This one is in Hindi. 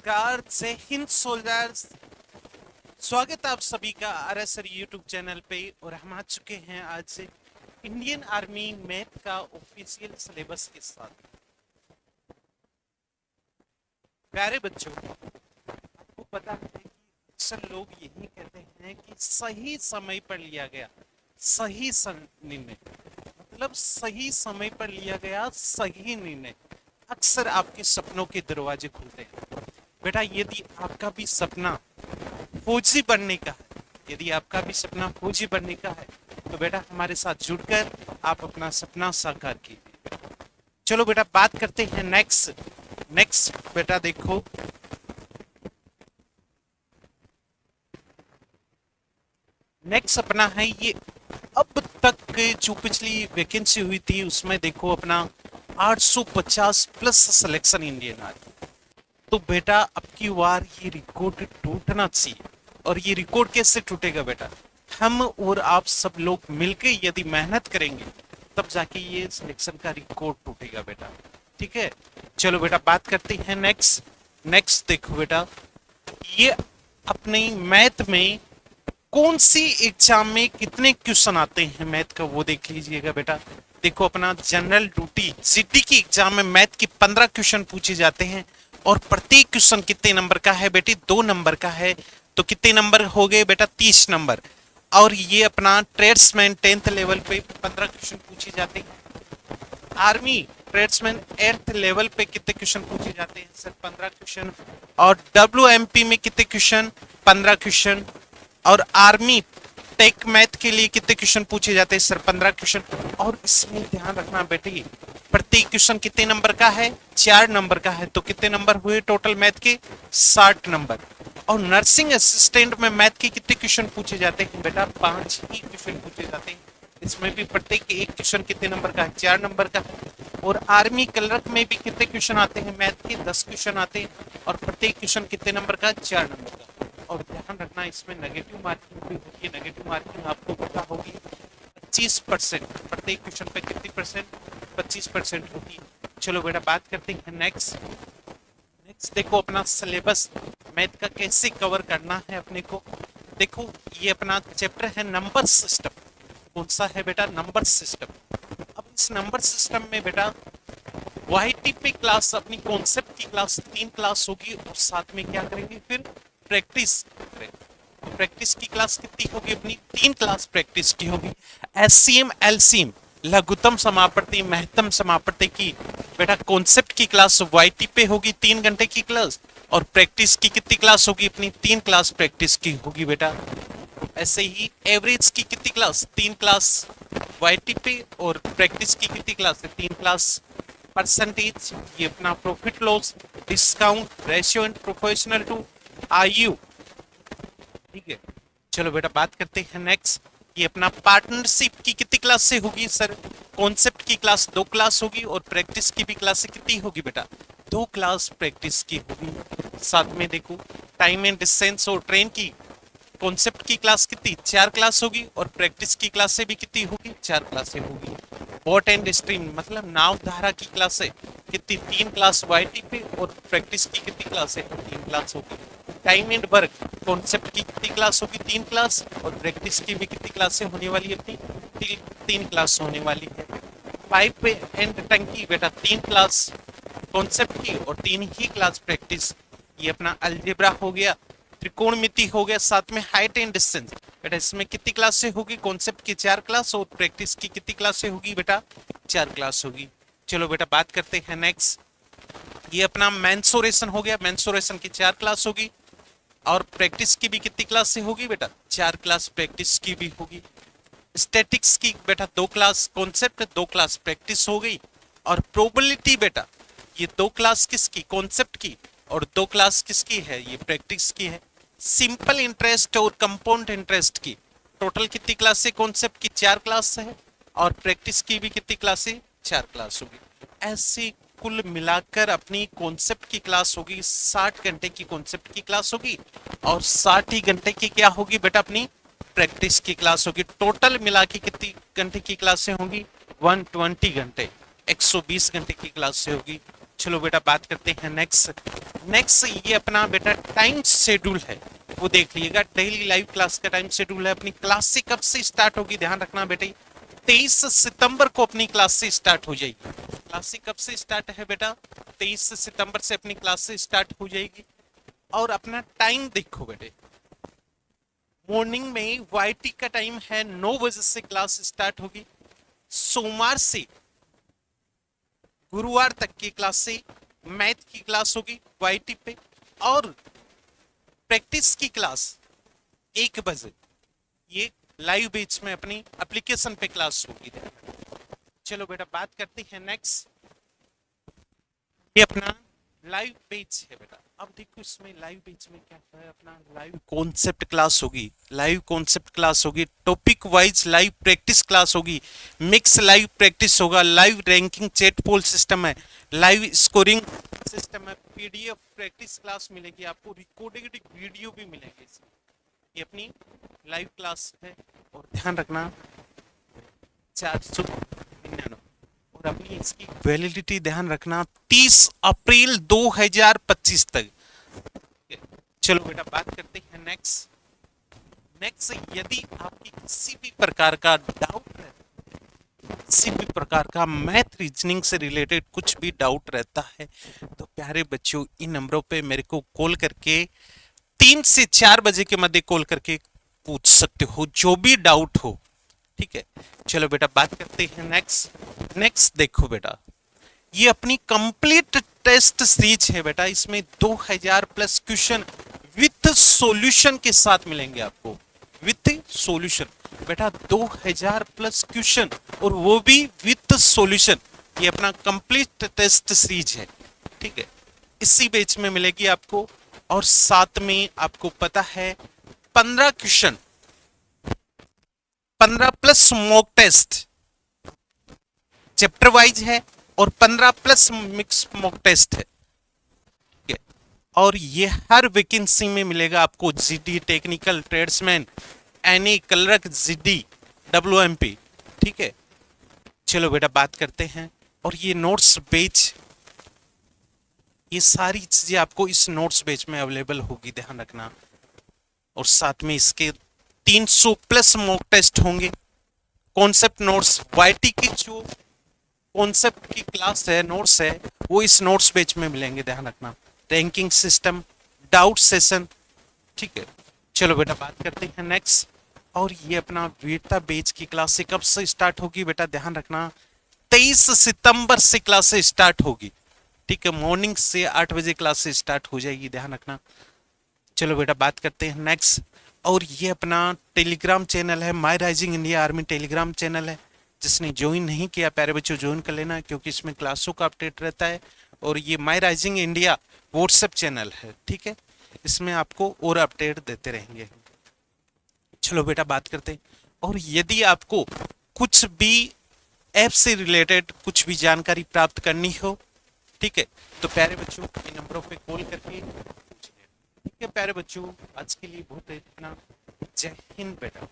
नमस्कार, जय हिंद सोल्जर्स। स्वागत है आप सभी का आरएसआर यूट्यूब चैनल पे। और हम आ चुके हैं आज से इंडियन आर्मी मैथ का ऑफिशियल सिलेबस के साथ। प्यारे बच्चों, आपको पता है कि अक्सर लोग यही कहते हैं कि सही समय पर लिया गया सही निर्णय, मतलब सही समय पर लिया गया सही निर्णय अक्सर आपके सपनों के दरवाजे खोलते हैं। बेटा, यदि आपका भी सपना फौजी बनने का है, यदि आपका भी सपना फौजी बनने का है, तो बेटा हमारे साथ जुड़कर आप अपना सपना साकार कीजिए। चलो बेटा, बात करते हैं नेक्स्ट। बेटा देखो, नेक्स्ट अपना है ये। अब तक जो पिछली वैकेंसी हुई थी उसमें देखो अपना 850 प्लस सिलेक्शन इंडियन आर्मी। तो बेटा अब की बार ये रिकॉर्ड टूटना चाहिए। और ये रिकॉर्ड कैसे टूटेगा बेटा? हम और आप सब लोग मिलकर यदि मेहनत करेंगे तब जाके ये सिलेक्शन का रिकॉर्ड टूटेगा बेटा। ठीक है, चलो बेटा बात करते हैं नेक्स्ट देखो बेटा, ये अपने मैथ में कौन सी एग्जाम में कितने क्वेश्चन आते हैं मैथ का, वो देख लीजिएगा बेटा। देखो अपना जनरल ड्यूटी जीडी की एग्जाम में मैथ की 15 क्वेश्चन पूछे जाते हैं। और प्रत्येक क्वेश्चन कितने नंबर का है बेटी? 2 नंबर का है। तो कितने नंबर हो गए बेटा? 30 नंबर। और ये अपना ट्रेड्समैन 10th लेवल पे 15 क्वेश्चन पूछे जाते हैं। आर्मी ट्रेड्समैन 8th लेवल पे कितने क्वेश्चन पूछे जाते हैं सर? 15 क्वेश्चन। और डब्ल्यूएमपी में कितने क्वेश्चन? 15 क्वेश्चन। और आर्मी टेक मैथ के लिए कितने क्वेश्चन पूछे जाते हैं सर? 15 क्वेश्चन। और इसमें ध्यान रखना बेटे, प्रत्येक क्वेश्चन कितने नंबर का है? 4 नंबर का है। तो कितने नंबर हुए टोटल मैथ के? 60 नंबर। और नर्सिंग असिस्टेंट में मैथ के कितने क्वेश्चन पूछे जाते हैं बेटा? 5 ही क्वेश्चन पूछे जाते हैं। इसमें भी प्रत्येक एक क्वेश्चन कितने नंबर का है? 4 नंबर का है। और आर्मी क्लर्क में भी कितने क्वेश्चन आते हैं मैथ के? 10 क्वेश्चन आते हैं। और प्रत्येक क्वेश्चन कितने नंबर का? 4 नंबर का। और ध्यान रखना, इसमें नेगेटिव मार्किंग भी होती है। नेगेटिव मार्किंग आपको पता होगी 25%। प्रत्येक क्वेश्चन पे कितनी परसेंट? 25% होती है। चलो बेटा बात करते हैं नेक्स्ट देखो अपना सिलेबस मैथ का कैसे कवर करना है अपने को। देखो ये अपना चैप्टर है नंबर सिस्टम। कौन सा है बेटा? Number system. अब इस नंबर सिस्टम में बेटा वाईटीपी क्लास, अपनी कॉन्सेप्ट की क्लास 3 क्लास होगी। और साथ में क्या करेंगे फिर? प्रैक्टिस करेंगे। तो प्रैक्टिस की क्लास कितनी होगी अपनी? 3 क्लास प्रैक्टिस की होगी। एससीएम एलसीएम, लघुत्तम समापत्ति महत्तम समापत्ति की बेटा कॉन्सेप्ट की क्लास वाईटी पे होगी 3 घंटे की क्लास। और प्रैक्टिस की कितनी क्लास होगी अपनी? 3 क्लास प्रैक्टिस की होगी बेटा। ऐसे ही एवरेज की कितनी क्लास? 3 क्लास वाईटी पे। और प्रैक्टिस की कितनी क्लास है? 3 क्लास। परसेंटेज ये अपना profit loss, discount ratio and proportional to आयु। ठीक है, चलो बेटा बात करते हैं नेक्स्ट। ये अपना पार्टनरशिप की कितनी क्लास से होगी सर? कॉन्सेप्ट की क्लास 2 क्लास होगी। और प्रैक्टिस की भी क्लास कितनी होगी बेटा? 2 क्लास प्रैक्टिस की होगी। साथ में देखो टाइम एंड डिस्टेंस और ट्रेन की कॉन्सेप्ट की क्लास कितनी? 4 क्लास होगी। और प्रैक्टिस की क्लास से भी कितनी होगी? 4 क्लासें होगी। बोट एंड स्ट्रीम मतलब नाव धारा की क्लास है कितनी? 3 क्लास वाईटी पे। और प्रैक्टिस की कितनी क्लास है? 3 क्लास होगी। टाइम एंड वर्क कॉन्सेप्ट की कितनी क्लास होगी? 3 क्लास। और प्रैक्टिस की भी कितनी क्लासें होने वाली है अपनी? 3 क्लास होने वाली है। पाइप एंड टंकी बेटा 3 क्लास कॉन्सेप्ट की और 3 ही क्लास प्रैक्टिस। ये अपना अलजेब्रा हो गया, त्रिकोणमिति हो गया, साथ में हाइट एंड डिस्टेंस बेटा इसमें कितनी क्लास से होगी? कॉन्सेप्ट की 4 क्लास और प्रैक्टिस की कितनी क्लास से होगी बेटा? 4 क्लास होगी। चलो बेटा बात करते हैं नेक्स्ट। ये अपना मेंसुरेशन हो गया, मेंसुरेशन की 4 क्लास होगी। और प्रैक्टिस की भी कितनी क्लास से होगी बेटा? 4 क्लास प्रैक्टिस की भी होगी। स्टैटिक्स की बेटा 2 क्लास कॉन्सेप्ट, 2 क्लास प्रैक्टिस हो गई। और प्रोबेबिलिटी बेटा ये 2 क्लास किसकी? कॉन्सेप्ट की। और 2 क्लास किसकी है? ये प्रैक्टिस की है। सिंपल इंटरेस्ट और कंपाउंड इंटरेस्ट की टोटल कितनी क्लास है? कॉन्सेप्ट की 4 क्लास है। और प्रैक्टिस की भी कितनी क्लास है? 4 क्लास होगी। ऐसे कुल मिलाकर अपनी कॉन्सेप्ट की क्लास होगी 60 घंटे की कॉन्सेप्ट की क्लास होगी। और 60 ही घंटे की क्या होगी बेटा? अपनी प्रैक्टिस की क्लास होगी। टोटल मिला के कितनी घंटे की क्लासें होंगी? 120 घंटे, 120 घंटे की क्लास से होगी। चलो बेटा बात करते हैं नेक्स्ट। नेक्स्ट ये अपना बेटा टाइम शेड्यूल है, वो देख लीजिएगा। डेली लाइव क्लास का टाइम शेड्यूल है। अपनी क्लास से कब से स्टार्ट होगी, ध्यान रखना बेटे, 23 सितंबर को अपनी क्लास से स्टार्ट हो जाएगी। क्लास से कब से स्टार्ट है बेटा, 23 सितंबर से अपनी क्लास से स्टार्ट हो जाएगी। और अपना टाइम देखो बेटे, मॉर्निंग में वाईटी का टाइम है 9 बजे से क्लास स्टार्ट होगी। सोमवार से गुरुवार तक की क्लास से मैथ की क्लास होगी वाईटी पे, और प्रैक्टिस की क्लास 1 बजे ये लाइव बेच में अपनी एप्लीकेशन पे क्लास होगी। चलो बेटा बात करते हैं नेक्स्ट। ये अपना लाइव पेज है बेटा। अब देखो इसमें लाइव पेज में क्या है, अपना लाइव कॉन्सेप्ट क्लास होगी। लाइव कॉन्सेप्ट क्लास होगी, topic wise live practice class होगी, मिक्स लाइव प्रैक्टिस होगा, लाइव रैंकिंग चैट पोल सिस्टम है, लाइव स्कोरिंग सिस्टम है, पीडीएफ प्रैक्टिस क्लास मिलेगी आपको, रिकॉर्डेड वीडियो भी मिलेंगे। ये अपनी लाइव क्लास है। और ध्यान रखना 499, और अपनी इसकी वैलिडिटी ध्यान रखना 30 अप्रैल 2025 तक। चलो बेटा बात करते हैं नेक्स्ट। नेक्स्ट यदि आपकी किसी भी प्रकार का डाउट है, किसी भी प्रकार का मैथ रीजनिंग से रिलेटेड कुछ भी डाउट रहता है, तो प्यारे बच्चों इन नंबरों पे मेरे को कॉल करके 3 से 4 बजे के मध्य कॉल करके पूछ सकते हो जो भी डाउट हो, ठीक है। चलो बेटा बात करते हैं नेक्स्ट। नेक्स्ट देखो बेटा, ये अपनी कंप्लीट टेस्ट सीरीज है बेटा। इसमें 2000 प्लस क्वेश्चन विथ सॉल्यूशन के साथ मिलेंगे आपको, विथ सॉल्यूशन बेटा। 2000 प्लस क्वेश्चन और वो भी विथ सॉल्यूशन। ये अपना कंप्लीट टेस्ट सीरीज है, ठीक है। इसी बैच में मिलेगी आपको। और साथ में आपको पता है 15 question, 15 plus mock test chapter wise है, और 15 प्लस मिक्स मॉक टेस्ट है, ठीक है। और ये हर वैकेंसी में मिलेगा आपको, GD, technical, tradesman, NA, clerk, GD, WMP, ठीक है। चलो बेटा बात करते हैं। और ये नोट्स बेच, ये सारी चीजें आपको इस नोट्स बेच में अवेलेबल होगी, ध्यान रखना। और साथ में इसके 300 प्लस मॉक टेस्ट होंगे। कॉन्सेप्ट नोट्स वाईटी की जो कॉन्सेप्ट की क्लास है, नोट्स है, वो इस नोट्स पेज में मिलेंगे, ध्यान रखना। रैंकिंग सिस्टम, डाउट सेशन, ठीक है। चलो बेटा बात करते हैं नेक्स्ट। और ये अपना वीरता बेच की क्लास से कब से स्टार्ट होगी बेटा, ध्यान रखना 23 सितंबर से क्लास से स्टार्ट होगी, ठीक है। मॉर्निंग से 8 बजे क्लास से स्टार्ट हो जाएगी, ध्यान रखना। चलो बेटा बात करते हैं नेक्स्ट। और ये अपना टेलीग्राम चैनल है, माई rising India army Telegram channel है। जिसने ज्वाइन नहीं किया प्यारे बच्चों ज्वाइन कर लेना, क्योंकि इसमें क्लासों का अपडेट रहता है। और ये माई राइजिंग इंडिया व्हाट्सएप चैनल है, ठीक है। इसमें आपको और अपडेट देते रहेंगे। चलो बेटा बात करते हैं। और यदि आपको कुछ भी ऐप से रिलेटेड कुछ भी जानकारी प्राप्त करनी हो, ठीक है, तो प्यारे बच्चों इन नंबरों पे कॉल करके पूछिए, ठीक है। प्यारे बच्चों आज के लिए बहुत है इतना। जय हिंद बेटा।